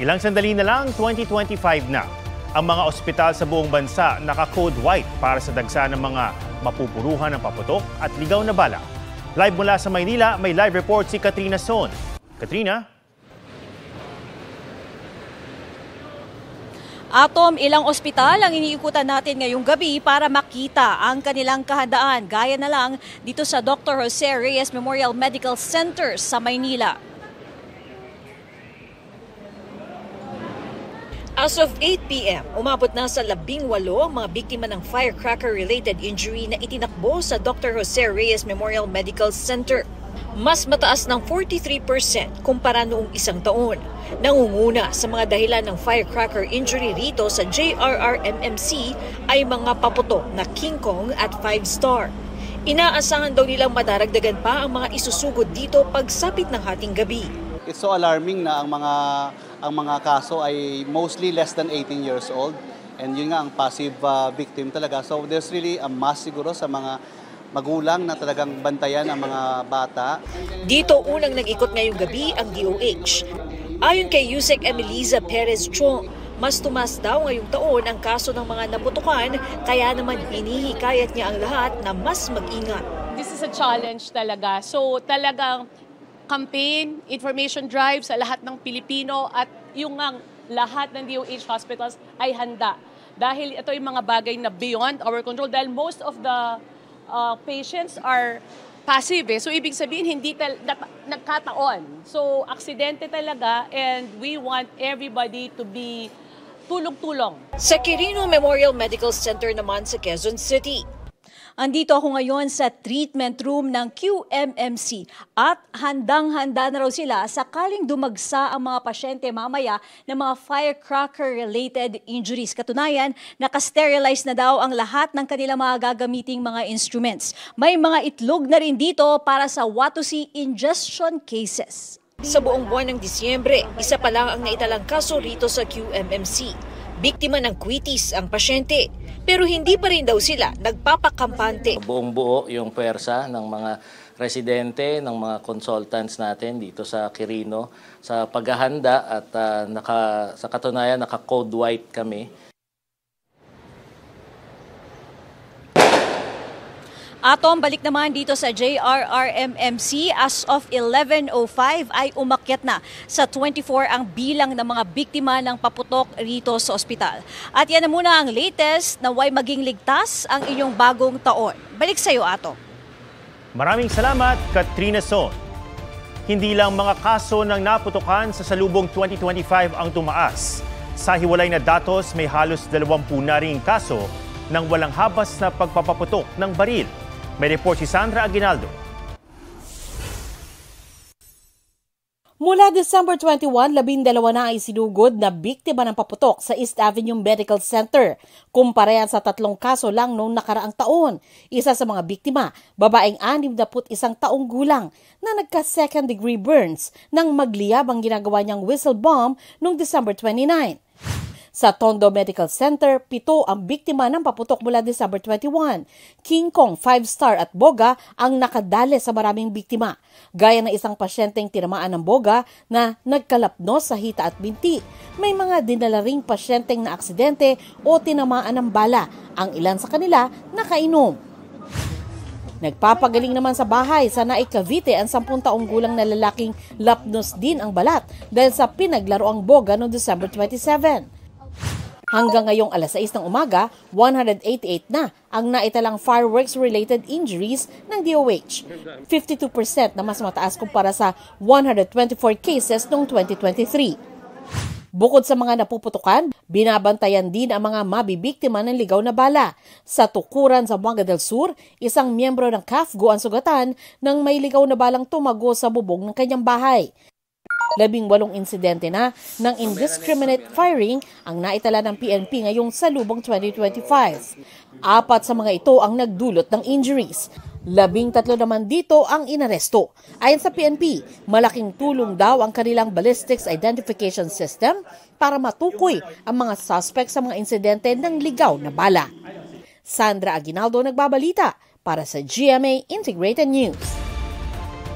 Ilang sandali na lang, 2025 na. Ang mga ospital sa buong bansa naka-code white para sa dagsa ng mga mapupuruhan ng paputok at ligaw na bala. Live mula sa Maynila, may live report si Katrina Son. Katrina? Atom, ilang ospital ang iniikutan natin ngayong gabi para makita ang kanilang kahandaan. Gaya na lang dito sa Dr. Jose Reyes Memorial Medical Center sa Maynila. As of 8 p.m., umabot na sa 18 ang mga biktima ng firecracker-related injury na itinakbo sa Dr. Jose Reyes Memorial Medical Center. Mas mataas ng 43% kumpara noong isang taon. Nangunguna sa mga dahilan ng firecracker injury rito sa JRRMMC ay mga paputok na King Kong at 5-star. Inaasahan daw nilang madaragdagan pa ang mga isusugod dito pagsapit ng hating gabi. It's so alarming na ang mga kaso ay mostly less than 18 years old, and yun nga ang passive victim talaga. So there's really a mass siguro sa mga magulang na talagang bantayan ang mga bata. Dito unang nag-ikot ngayong gabi ang DOH. Ayon kay Yusek Emiliza Perez Chong, mas tumas daw ngayong taon ang kaso ng mga naputukan, kaya naman hinihikayat niya ang lahat na mas mag-ingat. This is a challenge talaga. So talagang campaign, information drive sa lahat ng Pilipino at yung lahat ng DOH hospitals ay handa. Dahil ito yung mga bagay na beyond our control dahil most of the patients are passive. So ibig sabihin hindi nagkataon. So aksidente talaga and we want everybody to be tulong-tulong. Sa Quirino Memorial Medical Center naman sa Quezon City. Andito ako ngayon sa treatment room ng QMMC at handang-handa na raw sila sakaling dumagsa ang mga pasyente mamaya ng mga firecracker-related injuries. Katunayan, nakasterilize na daw ang lahat ng kanilang mga gagamiting mga instruments. May mga itlog na rin dito para sa Watusi ingestion cases. Sa buong buwan ng Disyembre, isa pa lang ang naitalang kaso rito sa QMMC. Biktima ng quitis ang pasyente. Pero hindi pa rin daw sila nagpapakampante. Buong buo yung pwersa ng mga residente, ng mga consultants natin dito sa Quirino sa paghahanda at sa katunayan naka-code white kami. Atom, balik naman dito sa JRRMMC. As of 11:05 ay umakyat na sa 24 ang bilang ng mga biktima ng paputok rito sa ospital. At yan na muna ang latest na way maging ligtas ang inyong bagong taon. Balik sa iyo, Atom. Maraming salamat, Katrina Son. Hindi lang mga kaso ng naputukan sa salubong 2025 ang tumaas. Sa hiwalay na datos, may halos 20 na ring kaso ng walang habas na pagpapaputok ng baril. May report si Sandra Aguinaldo. Mula December 21, 12 na ay sinugod na biktima ng paputok sa East Avenue Medical Center. Kumpara sa 3 kaso lang noong nakaraang taon. Isa sa mga biktima, babaeng 61 taong gulang na nagka-second degree burns nang magliyab ang ginagawa niyang whistle bomb noong December 29. Sa Tondo Medical Center, 7 ang biktima ng paputok mula December 21. King Kong, 5-star at Boga ang nakadali sa maraming biktima. Gaya ng isang pasyenteng tinamaan ng Boga na nagkalapnos sa hita at binti. May mga dinala ring pasyenteng na aksidente o tinamaan ng bala. Ang ilan sa kanila nakainom. Nagpapagaling naman sa bahay sa Naik, Cavite ang 10 taong gulang na lalaking lapnos din ang balat dahil sa pinaglaroang Boga noong December 27. Hanggang ngayong alas 6 ng umaga, 188 na ang naitalang fireworks-related injuries ng DOH. 52% na mas mataas kumpara sa 124 cases noong 2023. Bukod sa mga napuputukan, binabantayan din ang mga mabibiktima ng ligaw na bala. Sa tukuran sa Buanga del Sur, isang miyembro ng CAFGO ang sugatan nang may ligaw na balang tumago sa bubong ng kanyang bahay. 18 insidente na ng indiscriminate firing ang naitala ng PNP ngayong salubong 2025. 4 sa mga ito ang nagdulot ng injuries. 13 naman dito ang inaresto. Ayon sa PNP, malaking tulong daw ang kanilang ballistics identification system para matukoy ang mga suspect sa mga insidente ng ligaw na bala. Sandra Aguinaldo nagbabalita para sa GMA Integrated News.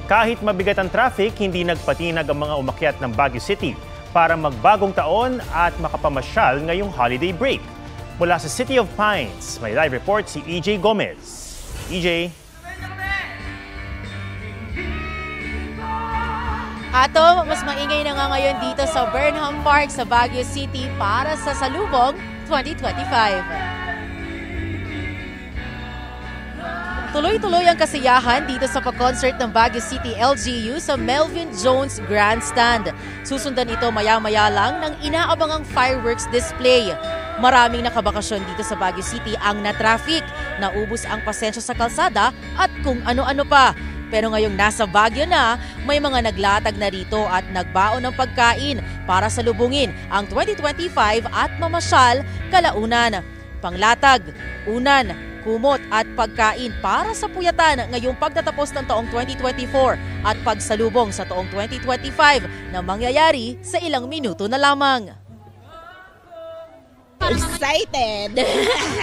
Kahit mabigat ang traffic, hindi nagpatinag ang mga umakyat ng Baguio City para magbagong taon at makapamasyal ngayong holiday break. Mula sa City of Pines, may live report si EJ Gomez. EJ. Ato, mas maingay na nga ngayon dito sa Burnham Park sa Baguio City para sa Salubong 2025. Tuloy-tuloy ang kasiyahan dito sa pag-concert ng Baguio City LGU sa Melvin Jones Grandstand. Susundan ito maya-maya lang ng inaabangang fireworks display. Maraming nakabakasyon dito sa Baguio City ang na-traffic, naubos ang pasensya sa kalsada at kung ano-ano pa. Pero ngayong nasa Baguio na, may mga naglatag na rito at nagbaon ng pagkain para salubungin ang 2025 at mamasyal kalaunan. Panglatag, unan, kumot at pagkain para sa puyatan ngayong pagtatapos ng taong 2024 at pagsalubong sa taong 2025 na mangyayari sa ilang minuto na lamang. Excited!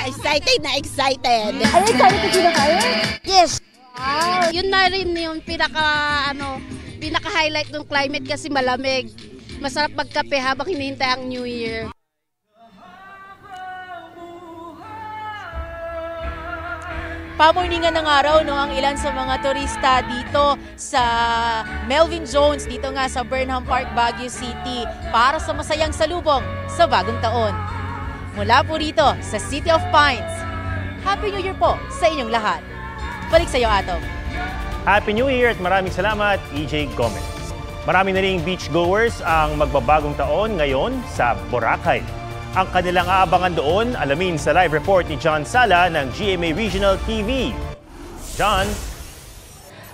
Excited na excited! Are you excited to see the fireworks? Yes! Wow! Yun na rin yung pinaka-highlight ng climate kasi malamig. Masarap magkape habang hinihintay ang New Year. Pamorningan ng araw ang ilan sa mga turista dito sa Melvin Jones, dito nga sa Burnham Park, Baguio City para sa masayang salubong sa bagong taon. Mula po rito sa City of Pines, Happy New Year po sa inyong lahat. Balik sa iyo, Atom. Happy New Year at maraming salamat, EJ Gomez. Marami na ring beachgoers ang magbabagong taon ngayon sa Boracay. Ang kanilang aabangan doon, alamin sa live report ni John Sala ng GMA Regional TV. John?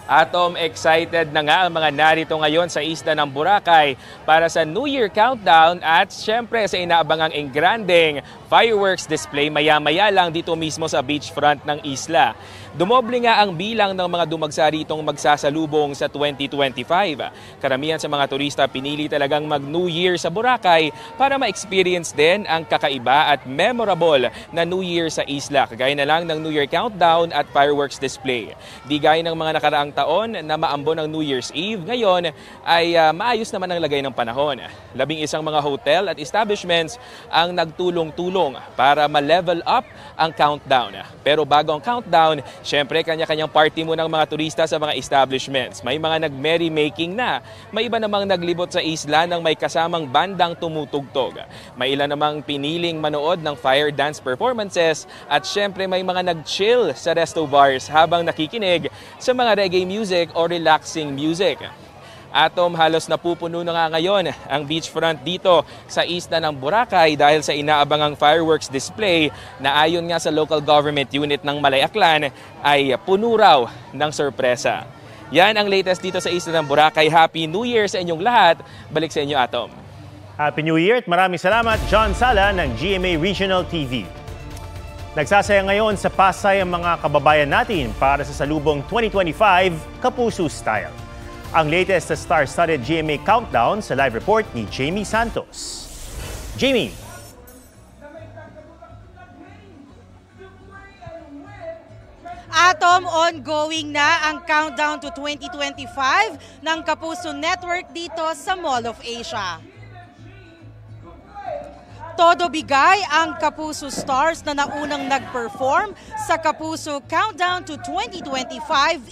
Atom, excited na nga ang mga narito ngayon sa isla ng Boracay para sa New Year countdown at syempre sa inaabangang engranding fireworks display maya-maya lang dito mismo sa beachfront ng isla. Dumoble nga ang bilang ng mga dumagsa ritong magsasalubong sa 2025. Karamihan sa mga turista pinili talagang mag-New Year sa Boracay para ma-experience din ang kakaiba at memorable na New Year sa isla. Kagaya na lang ng New Year countdown at fireworks display. Di gaya ng mga nakaraang taon na maambon ang New Year's Eve, ngayon ay maayos naman ang lagay ng panahon. 11 mga hotel at establishments ang nagtulong-tulong para ma-level up ang countdown. Pero bago ang countdown, syempre kanya-kanyang party muna ng mga turista sa mga establishments. May mga nag-merrymaking na, may iba namang naglibot sa isla ng may kasamang bandang tumutugtog. May ilan namang piniling manood ng fire dance performances at syempre may mga nag-chill sa resto bars habang nakikinig sa mga reggae music o relaxing music. Atom, halos napupuno na nga ngayon ang beachfront dito sa isla ng Boracay dahil sa inaabangang fireworks display na ayon nga sa local government unit ng Malayaklan ay puno raw ng sorpresa. Yan ang latest dito sa isla ng Boracay. Happy New Year sa inyong lahat. Balik sa inyo, Atom. Happy New Year at maraming salamat, John Sala ng GMA Regional TV. Nagsasaya ngayon sa Pasay ang mga kababayan natin para sa salubong 2025 Kapuso Style. Ang latest sa star-studded GMA Countdown sa live report ni Jamie Santos. Jamie! Atom, ongoing na ang countdown to 2025 ng Kapuso Network dito sa Mall of Asia. Todo bigay ang Kapuso stars na naunang nag-perform sa Kapuso Countdown to 2025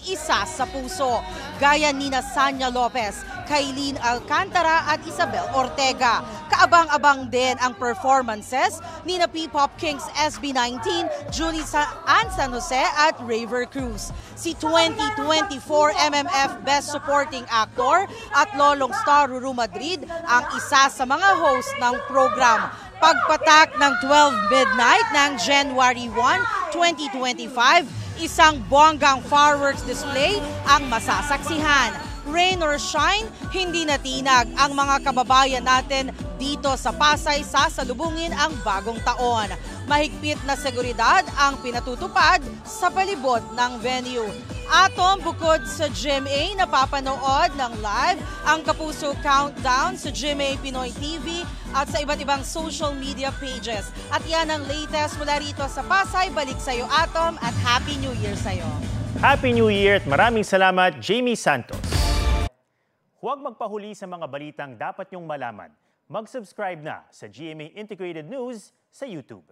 Isa sa Puso, gaya nina Sanya Lopez, Kailin Alcantara at Isabel Ortega. Kaabang-abang din ang performances nina P-Pop Kings SB19, Julie Ann San Jose at Raver Cruz. Si 2024 MMF Best Supporting Actor at Lolong Star Ruru Madrid ang isa sa mga host ng program. Pagpatak ng 12 midnight ng January 1, 2025, isang bonggang fireworks display ang masasaksihan. Rain or shine, hindi natinag ang mga kababayan natin dito sa Pasay sasalubungin ang bagong taon. Mahigpit na seguridad ang pinatutupad sa palibot ng venue. Atom, bukod sa GMA, napapanood ng live ang Kapuso Countdown sa GMA Pinoy TV at sa iba't ibang social media pages. At yan ang latest mula rito sa Pasay. Balik sa'yo, Atom, at Happy New Year sa'yo. Happy New Year at maraming salamat, Jamie Santos. Huwag magpahuli sa mga balitang dapat niyong malaman. Mag-subscribe na sa GMA Integrated News sa YouTube.